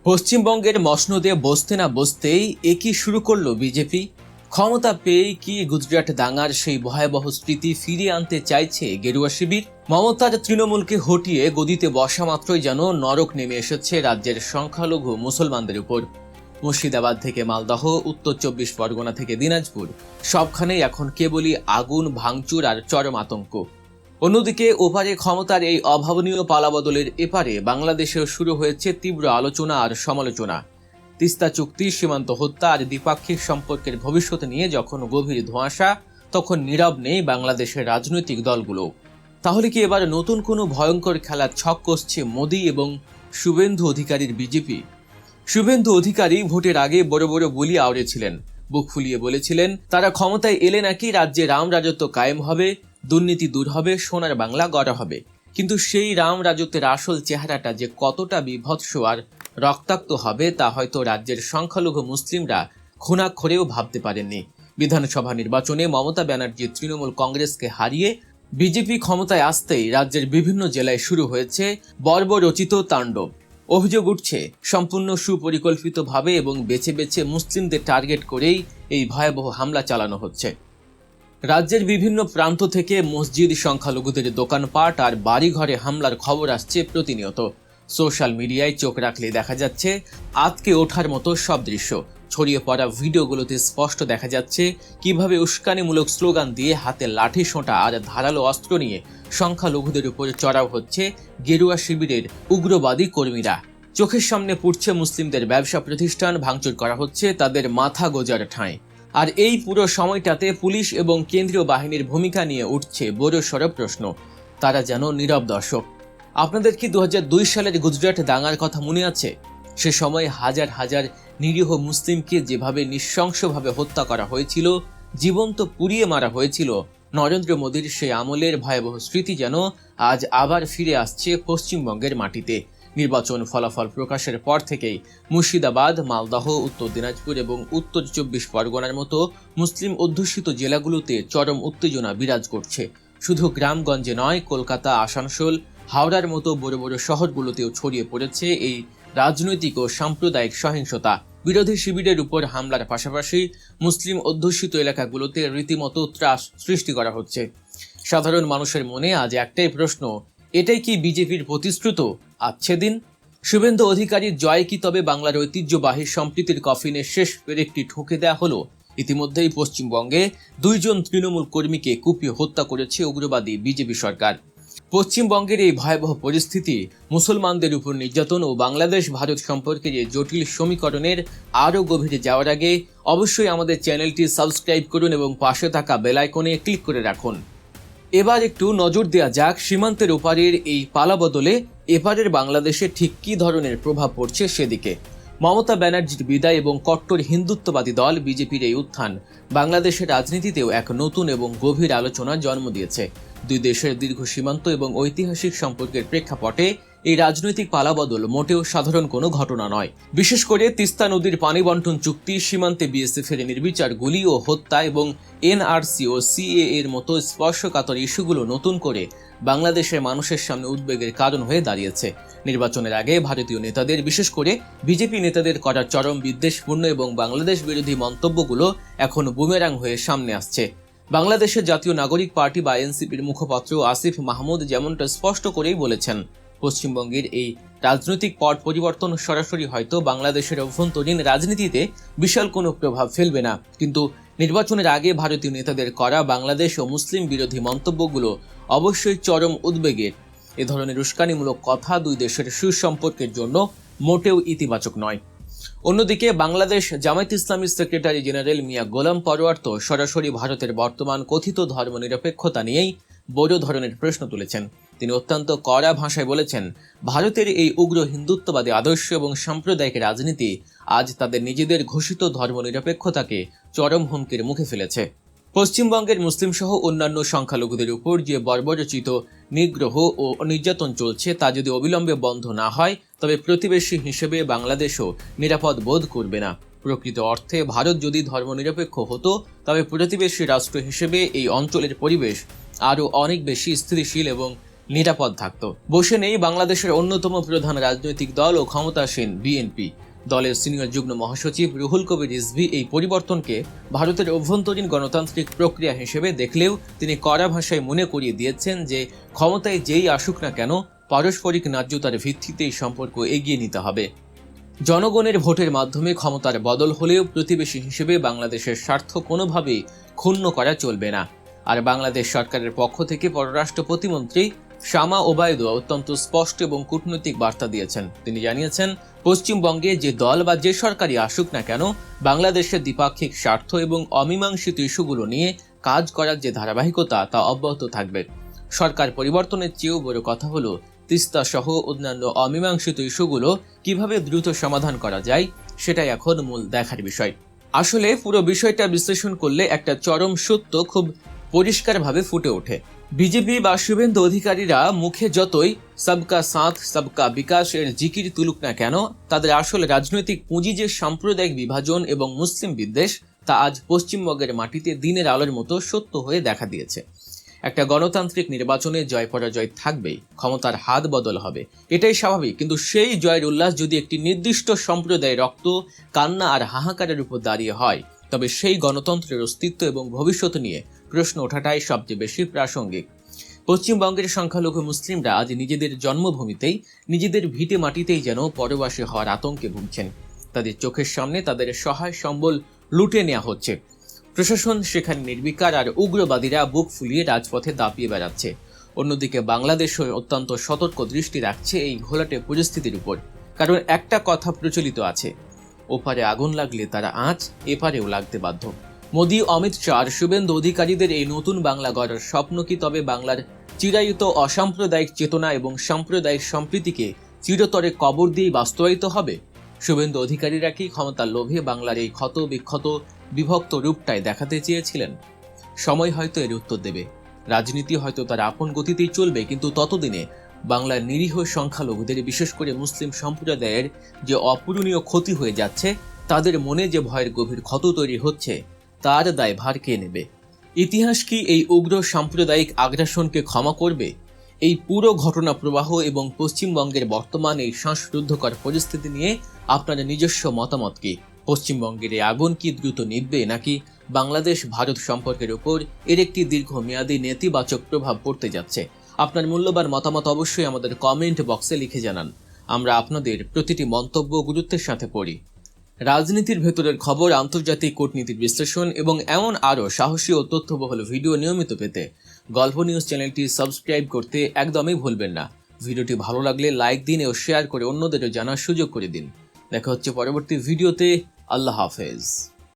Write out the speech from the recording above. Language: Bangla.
পশ্চিমবঙ্গের মসনদে বসতে না বসতেই একই শুরু করলো বিজেপি। ক্ষমতা পেয়ে কি গুজরাট দাঙ্গার সেই ভয়াবহ স্মৃতি ফিরিয়ে আনতে চাইছে গেরুয়া শিবির? মমতার তৃণমূলকে হটিয়ে গদিতে বসা মাত্রই যেন নরক নেমে এসেছে রাজ্যের সংখ্যালঘু মুসলমানদের উপর। মুর্শিদাবাদ থেকে মালদহ, উত্তর 24 পরগনা থেকে দিনাজপুর, সবখানেই এখন কেবলই আগুন, ভাঙচুর আর চরম আতঙ্ক। অন্যদিকে ওপারে ক্ষমতার এই অভাবনীয় পালাবদলের এপারে বাংলাদেশেও শুরু হয়েছে তীব্র আলোচনা আর সমালোচনা। তিস্তা চুক্তি, সীমান্ত হত্যা আর দ্বিপাক্ষিক সম্পর্কের ভবিষ্যৎ নিয়ে যখন গভীর ধোঁয়াশা, তখন নীরব নেই বাংলাদেশের রাজনৈতিক দলগুলো। তাহলে কি এবার নতুন কোনো ভয়ঙ্কর খেলার ছক কষছে মোদী এবং শুভেন্দু অধিকারীর বিজেপি? শুভেন্দু অধিকারী ভোটের আগে বড় বড় বুলি আওড়েছিলেন, বুক ফুলিয়ে বলেছিলেন তারা ক্ষমতায় এলে নাকি রাজ্যে রাম রাজত্ব কায়েম হবে, দুর্নীতি দূর হবে, সোনার বাংলা গড়া হবে। কিন্তু সেই রাম রাজত্বের আসল চেহারাটা যে কতটা বিভৎস আর রক্তাক্ত হবে তা হয়তো রাজ্যের সংখ্যালঘু মুসলিমরা ঘুণাক্ষরেও ভাবতে পারেননি। বিধানসভা নির্বাচনে মমতা ব্যানার্জি তৃণমূল কংগ্রেসকে হারিয়ে বিজেপি ক্ষমতায় আসতেই রাজ্যের বিভিন্ন জেলায় শুরু হয়েছে বর্বরচিত তাণ্ডব। অভিযোগ উঠছে সম্পূর্ণ সুপরিকল্পিতভাবে এবং বেছে বেছে মুসলিমদের টার্গেট করেই এই ভয়াবহ হামলা চালানো হচ্ছে। রাজ্যের বিভিন্ন প্রান্ত থেকে মসজিদ, সংখ্যালঘুদের দোকানপাট আর বাড়িঘরে হামলার খবর আসছে প্রতিনিয়ত। সোশ্যাল মিডিয়ায় চোখ রাখলে দেখা যাচ্ছে আতকে ওঠার মতো সব দৃশ্য। ছড়িয়ে পড়া ভিডিওগুলোতে স্পষ্ট দেখা যাচ্ছে কিভাবে উস্কানিমূলক স্লোগান দিয়ে হাতে লাঠি সোঁটা আর ধারালো অস্ত্র নিয়ে সংখ্যালঘুদের উপর চড়াও হচ্ছে গেরুয়া শিবিরের উগ্রবাদী কর্মীরা। চোখের সামনে পুড়ছে মুসলিমদের ব্যবসা প্রতিষ্ঠান, ভাঙচুর করা হচ্ছে তাদের মাথা গোজার ঠাঁই। আর এই পুরো সময়টাতে পুলিশ এবং কেন্দ্রীয় বাহিনীর ভূমিকা নিয়ে উঠছে বড়সড় প্রশ্ন। তারা যেন নীরব দর্শক। আপনাদের কি 2002 সালের গুজরাট দাঙ্গার কথা মনে আছে? সে সময় হাজার হাজার নিরীহ মুসলিমকে যেভাবে নৃশংসভাবে হত্যা করা হয়েছিল, জীবন্ত পুড়িয়ে মারা হয়েছিল, নরেন্দ্র মোদীর সেই আমলের ভয়াবহ স্মৃতি যেন আজ আবার ফিরে আসছে পশ্চিমবঙ্গের মাটিতে। নির্বাচন ফলাফল প্রকাশের পর থেকেই মুর্শিদাবাদ, মালদহ, উত্তর দিনাজপুর এবং উত্তর 24 পরগনার মতো মুসলিম অধ্যুষিত জেলাগুলোতে চরম উত্তেজনা বিরাজ করছে। শুধু গ্রামগঞ্জে নয়, কলকাতা, আসানসোল, হাওড়ার মতো বড় বড় শহরগুলোতেও ছড়িয়ে পড়েছে এই রাজনৈতিক ও সাম্প্রদায়িক সহিংসতা। বিরোধী শিবিরের উপর হামলার পাশাপাশি মুসলিম অধ্যুষিত এলাকাগুলোতে রীতিমতো ত্রাস সৃষ্টি করা হচ্ছে। সাধারণ মানুষের মনে আজ একটাই প্রশ্ন, এটাই কি বিজেপির প্রতিশ্রুত আচ্ছে দিন? শুভেন্দু অধিকারীর জয় কি তবে বাংলার ঐতিহ্যবাহী সম্প্রীতির কফিনে শেষ পেরেকটি ঠুকে দেয়া হলো? ইতিমধ্যেই পশ্চিমবঙ্গে 2 জন তৃণমূল কর্মীকে কুপিয়ে হত্যা করেছে উগ্রবাদী বিজেপি সরকার। পশ্চিমবঙ্গের এই ভয়াবহ পরিস্থিতি মুসলমানদের উপর নির্যাতন ও বাংলাদেশ ভারত সম্পর্কের এই জটিল সমীকরণের আরও গভীরে যাওয়ার আগে অবশ্যই আমাদের চ্যানেলটি সাবস্ক্রাইব করুন এবং পাশে থাকা বেল আইকনে ক্লিক করে রাখুন। এবার একটু নজর দেওয়া যাক সীমান্তের ওপারের এই পালাবদলে এপারের বাংলাদেশে ঠিক কী ধরনের প্রভাব পড়ছে সেদিকে। মমতা ব্যানার্জির বিদায় এবং কট্টর হিন্দুত্ববাদী দল বিজেপির এই উত্থান বাংলাদেশের রাজনীতিতেও এক নতুন এবং গভীর আলোচনার জন্ম দিয়েছে। দুই দেশের দীর্ঘ সীমান্ত এবং ঐতিহাসিক সম্পর্কের প্রেক্ষাপটে এই রাজনৈতিক পালাবদল মোটেও সাধারণ কোনো ঘটনা নয়। বিশেষ করে তিস্তা নদীর পানি বন্টন চুক্তি, সীমান্তে বিএসএফের নির্বিচার গুলি ও হত্যা এবং এনআরসি ও সিএএ এর মতো স্পর্শকাতর ইস্যুগুলো নতুন করে বাংলাদেশের মানুষের সামনে উদ্বেগের কারণ হয়ে দাঁড়িয়েছে। নির্বাচনের আগে ভারতীয় নেতাদের, বিশেষ করে বিজেপি নেতাদের করা চরম বিদ্বেষপূর্ণ এবং বাংলাদেশ বিরোধী মন্তব্যগুলো এখন বুমেরাং হয়ে সামনে আসছে। বাংলাদেশের জাতীয় নাগরিক পার্টি বা এনসিপির মুখপাত্র আসিফ মাহমুদ যেমনটা স্পষ্ট করেই বলেছেন, পশ্চিমবঙ্গের এই রাজনৈতিক পট পরিবর্তন সরাসরি হয়তো বাংলাদেশের অভ্যন্তরীণ রাজনীতিতে বিশাল কোনো প্রভাব ফেলবে না, কিন্তু নির্বাচনের আগে ভারতীয় নেতাদের করা বাংলাদেশ ও মুসলিম বিরোধী মন্তব্যগুলো অবশ্যই চরম উদ্বেগের। এ ধরনের উস্কানিমূলক কথা দুই দেশের সুসম্পর্কের জন্য মোটেও ইতিবাচক নয়। অন্যদিকে বাংলাদেশ জামায়াত ইসলামীর সেক্রেটারি জেনারেল মিয়া গোলাম পরোয়ার তো সরাসরি ভারতের বর্তমান কথিত ধর্মনিরপেক্ষতা নিয়েই বড় ধরনের প্রশ্ন তুলেছেন। তিনি অত্যন্ত কড়া ভাষায় বলেছেন, ভারতের এই উগ্র হিন্দুত্ববাদী আদর্শ এবং সাম্প্রদায়িক রাজনীতি আজ তাদের নিজেদের ঘোষিত ধর্মনিরপেক্ষতাকে চরম হুমকির মুখে ফেলেছে। পশ্চিমবঙ্গের মুসলিম সহ অন্যান্য সংখ্যালঘুদের উপর যে বর্বরচিত নিগ্রহ ও নির্যাতন চলছে তা যদি অবিলম্বে বন্ধ না হয় তবে প্রতিবেশী হিসেবে বাংলাদেশও নিরাপদ বোধ করবে না। প্রকৃত অর্থে ভারত যদি ধর্মনিরপেক্ষ হতো তবে প্রতিবেশী রাষ্ট্র হিসেবে এই অঞ্চলের পরিবেশ আরও অনেক বেশি স্থিতিশীল এবং নিরাপদ থাকত। বসে নেই বাংলাদেশের অন্যতম প্রধান রাজনৈতিক দল ও ক্ষমতাসীন বিএনপি। দলের সিনিয়র যুগ্ম মহাসচিব রুহুল কবির রিজভী এই পরিবর্তনকে ভারতের অভ্যন্তরীণ গণতান্ত্রিক প্রক্রিয়া হিসেবে দেখলেও তিনি কড়া ভাষায় মনে করিয়ে দিয়েছেন যে ক্ষমতায় যেই আসুক না কেন পারস্পরিক ন্যায্যতার ভিত্তিতেই সম্পর্ক এগিয়ে নিতে হবে। জনগণের ভোটের মাধ্যমে ক্ষমতার বদল হলেও প্রতিবেশী হিসেবে বাংলাদেশের স্বার্থ কোনোভাবেই ক্ষুণ্ণ করা চলবে না। আর বাংলাদেশ সরকারের পক্ষ থেকে পররাষ্ট্র প্রতিমন্ত্রী শামা ওবায়দও অত্যন্ত স্পষ্ট এবং কূটনৈতিক বার্তা দিয়েছেন। তিনি জানিয়েছেন, পশ্চিমবঙ্গে যে দল বা যে সরকারই আসুক না কেন বাংলাদেশের দ্বিপাক্ষিক স্বার্থ এবং অমীমাংসিত ইস্যুগুলো নিয়ে কাজ করার যে ধারাবাহিকতা তা অব্যাহত থাকবে। সরকার পরিবর্তনের চেয়েও বড় কথা হলো তিস্তা সহ অন্যান্য অমীমাংসিত ইস্যুগুলো কিভাবে দ্রুত সমাধান করা যায় সেটাই এখন মূল দেখার বিষয়। আসলে পুরো বিষয়টা বিশ্লেষণ করলে একটা চরম সত্য খুব পরিষ্কারভাবে ফুটে ওঠে। বিজেপি বা শুভেন্দু অধিকারীরা মুখে যতই সবকা সাথ সবকা বিকাশ এর জিকির তুলুক না কেন, তাদের আসল রাজনৈতিক পুঁজি যে সাম্প্রদায়িক বিভাজন এবং মুসলিম বিদ্বেষ তা আজ পশ্চিমবঙ্গের মাটিতে দিনের আলোর মতো সত্য হয়ে দেখা দিয়েছে। একটা গণতান্ত্রিক নির্বাচনে জয় পরাজয় থাকবেই, ক্ষমতার হাত বদল হবে, এটাই স্বাভাবিক। কিন্তু সেই জয়ের উল্লাস যদি একটি নির্দিষ্ট সম্প্রদায়ের রক্ত, কান্না আর হাহাকারের উপর দাঁড়িয়ে হয়, তবে সেই গণতন্ত্রের অস্তিত্ব এবং ভবিষ্যৎ নিয়ে প্রশ্ন ওঠাটাই সবচেয়ে বেশি প্রাসঙ্গিক। পশ্চিমবঙ্গের সংখ্যালঘু মুসলিমরা আজ নিজেদের জন্মভূমিতেই, নিজেদের ভিটে মাটিতেই যেন পরবাসী হওয়ার আতঙ্কে ভুগছেন। তাদের চোখের সামনে তাদের সহায় সম্বল লুটে নেওয়া হচ্ছে। প্রশাসন সেখানে নির্বিকার আর উগ্রবাদীরা বুক ফুলিয়ে রাজপথে দাপিয়ে বেড়াচ্ছে। অন্যদিকে বাংলাদেশও অত্যন্ত সতর্ক দৃষ্টি রাখছে এই ঘোলাটে পরিস্থিতির উপর। কারণ একটা কথা প্রচলিত আছে, ওপারে আগুন লাগলে তারা আঁচ এপারেও লাগতে বাধ্য। মোদি, অমিত শাহ আর শুভেন্দু অধিকারীদের এই নতুন বাংলা গড়ার স্বপ্ন কি তবে বাংলার চিরায়িত অসাম্প্রদায়িক চেতনা এবং সাম্প্রদায়িক সম্প্রীতিকে চিরতরে কবর দিয়ে বাস্তবায়িত হবে? শুভেন্দু অধিকারীরা কি ক্ষমতার লোভে বাংলার এই ক্ষত বিক্ষত বিভক্ত রূপটাই দেখাতে চেয়েছিলেন? সময় হয়তো এর উত্তর দেবে। রাজনীতি হয়তো তার আপন গতিতেই চলবে, কিন্তু ততদিনে বাংলার নিরীহ সংখ্যালঘুদের, বিশেষ করে মুসলিম সম্প্রদায়ের যে অপূরণীয় ক্ষতি হয়ে যাচ্ছে, তাদের মনে যে ভয়ের গভীর ক্ষত তৈরি হচ্ছে, তার দায়ভার কে নেবে? ইতিহাস কি এই উগ্র সাম্প্রদায়িক আগ্রাসনকে ক্ষমা করবে? এই পুরো ঘটনা প্রবাহ এবং পশ্চিমবঙ্গের বর্তমান এই শ্বাসরুদ্ধকর পরিস্থিতি নিয়ে আপনার নিজস্ব মতামত কি? পশ্চিমবঙ্গের এই আগুন কি দ্রুত নিভবে, নাকি বাংলাদেশ ভারত সম্পর্কের উপর এর একটি দীর্ঘমেয়াদী নেতিবাচক প্রভাব পড়তে যাচ্ছে? আপনার মূল্যবান মতামত অবশ্যই আমাদের কমেন্ট বক্সে লিখে জানান। আমরা আপনাদের প্রতিটি মন্তব্য গুরুত্বের সাথে পড়ি। রাজনীতির ভেতরের খবর, আন্তর্জাতিক কূটনীতির বিশ্লেষণ এবং এমন আরও সাহসী ও তথ্যবহুল ভিডিও নিয়মিত পেতে গল্প নিউজ চ্যানেলটি সাবস্ক্রাইব করতে একদমই ভুলবেন না। ভিডিওটি ভালো লাগলে লাইক দিন ও শেয়ার করে অন্যদেরও জানার সুযোগ করে দিন। দেখা হচ্ছে পরবর্তী ভিডিওতে। আল্লাহ হাফেজ।